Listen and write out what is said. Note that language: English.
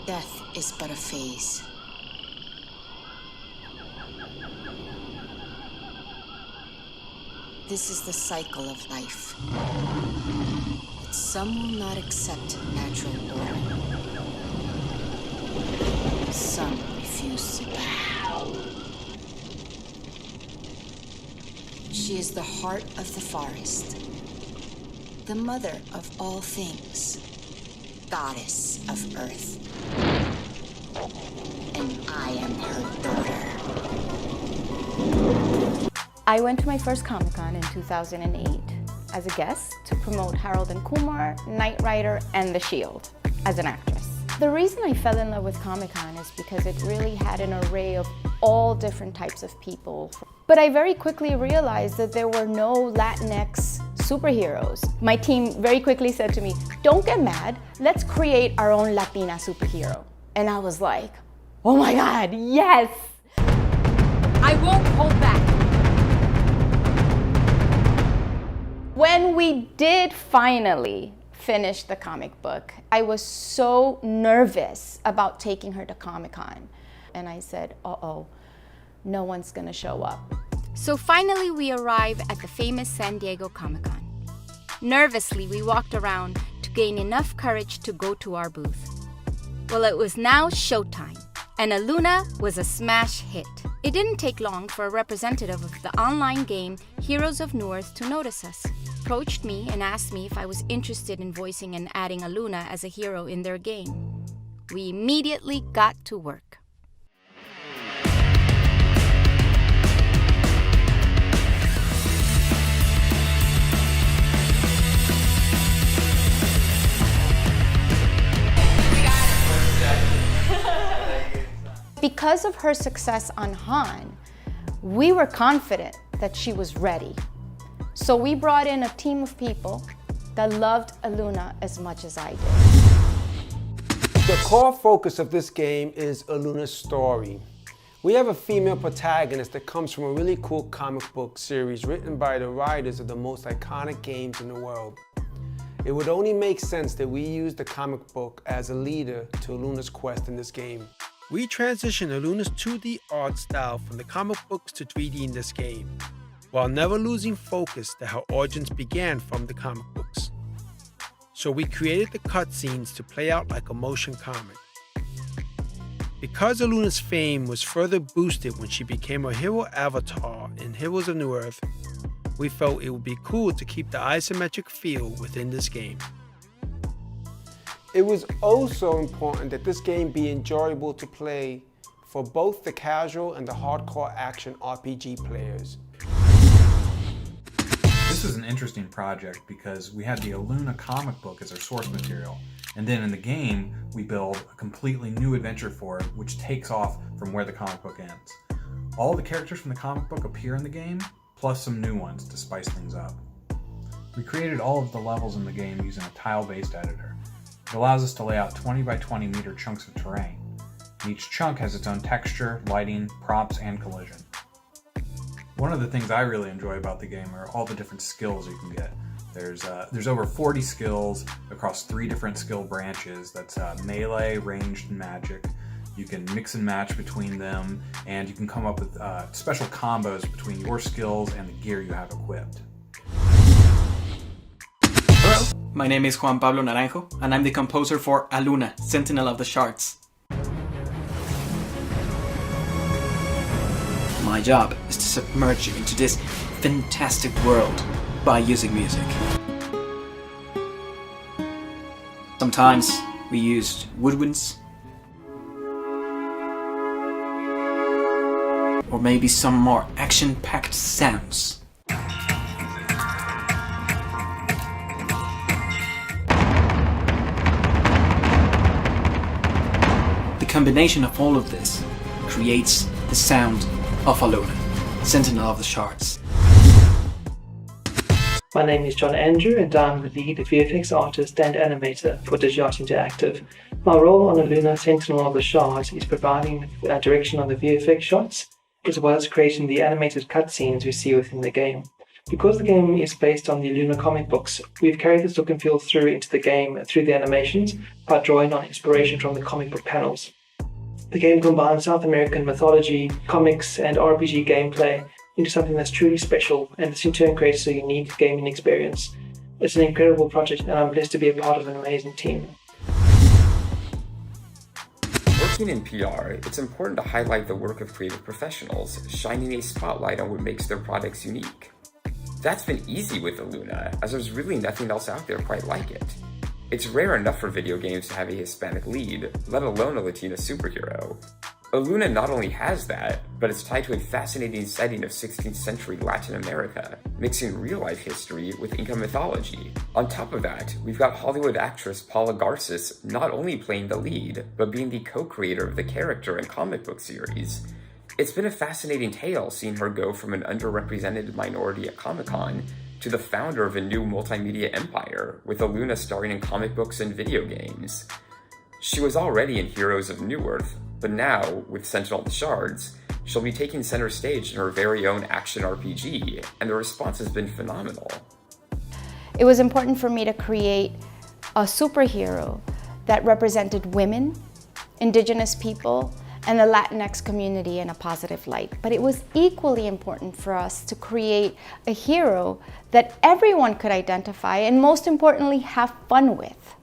Death is but a phase. This is the cycle of life. But some will not accept natural order. Some refuse to bow. She is the heart of the forest, the mother of all things, goddess of earth. And I am her daughter. I went to my first Comic-Con in 2008 as a guest to promote Harold and Kumar, Knight Rider, and The Shield as an actress. The reason I fell in love with Comic-Con is because it really had an array of all different types of people. But I very quickly realized that there were no Latinx superheroes. My team very quickly said to me, "Don't get mad, let's create our own Latina superhero." And I was like, oh my God, yes! I won't hold back. When we did finally finish the comic book, I was so nervous about taking her to Comic-Con. And I said, uh-oh, no one's gonna show up. So finally we arrive at the famous San Diego Comic-Con. Nervously, we walked around to gain enough courage to go to our booth. Well, it was now showtime, and Aluna was a smash hit. It didn't take long for a representative of the online game Heroes of Newerth to notice us. Approached me and asked me if I was interested in voicing and adding Aluna as a hero in their game. We immediately got to work. Because of her success on Han, we were confident that she was ready. So we brought in a team of people that loved Aluna as much as I did. The core focus of this game is Aluna's story. We have a female protagonist that comes from a really cool comic book series written by the writers of the most iconic games in the world. It would only make sense that we use the comic book as a leader to Aluna's quest in this game. We transition Aluna's 2D art style from the comic books to 3D in this game, while never losing focus that her origins began from the comic books. So we created the cutscenes to play out like a motion comic. Because Aluna's fame was further boosted when she became a hero avatar in Heroes of Newerth, we felt it would be cool to keep the isometric feel within this game. It was also important that this game be enjoyable to play for both the casual and the hardcore action RPG players. This was an interesting project because we had the Aluna comic book as our source material, and then in the game we build a completely new adventure for it which takes off from where the comic book ends. All the characters from the comic book appear in the game, plus some new ones to spice things up. We created all of the levels in the game using a tile-based editor. It allows us to lay out 20 by 20 meter chunks of terrain. Each chunk has its own texture, lighting, props, and collision. One of the things I really enjoy about the game are all the different skills you can get. There's over 40 skills across 3 different skill branches. That's melee, ranged, and magic. You can mix and match between them, and you can come up with special combos between your skills and the gear you have equipped. Hello, my name is Juan Pablo Naranjo, and I'm the composer for Aluna, Sentinel of the Shards. My job is to submerge you into this fantastic world by using music. Sometimes we used woodwinds, or maybe some more action-packed sounds. The combination of all of this creates the sound of Aluna, Sentinel of the Shards. My name is John Andrew and I'm the lead VFX artist and animator for Digiart Interactive. My role on Aluna, Sentinel of the Shards is providing direction on the VFX shots, as well as creating the animated cutscenes we see within the game. Because the game is based on the Aluna comic books, we've carried this look and feel through into the game through the animations by drawing on inspiration from the comic book panels. The game combines South American mythology, comics, and RPG gameplay into something that's truly special, and this in turn creates a unique gaming experience. It's an incredible project, and I'm blessed to be a part of an amazing team. Working in PR, it's important to highlight the work of creative professionals, shining a spotlight on what makes their products unique. That's been easy with Aluna, as there's really nothing else out there quite like it. It's rare enough for video games to have a Hispanic lead, let alone a Latina superhero. Aluna not only has that, but it's tied to a fascinating setting of 16th century Latin America, mixing real-life history with Inca mythology. On top of that, we've got Hollywood actress Paula Garces not only playing the lead, but being the co-creator of the character and comic book series. It's been a fascinating tale seeing her go from an underrepresented minority at Comic-Con to the founder of a new multimedia empire, with Aluna starring in comic books and video games. She was already in Heroes of New Earth, but now, with Sentinel the Shards, she'll be taking center stage in her very own action RPG, and the response has been phenomenal. It was important for me to create a superhero that represented women, indigenous people, and the Latinx community in a positive light. But it was equally important for us to create a hero that everyone could identify and, most importantly, have fun with.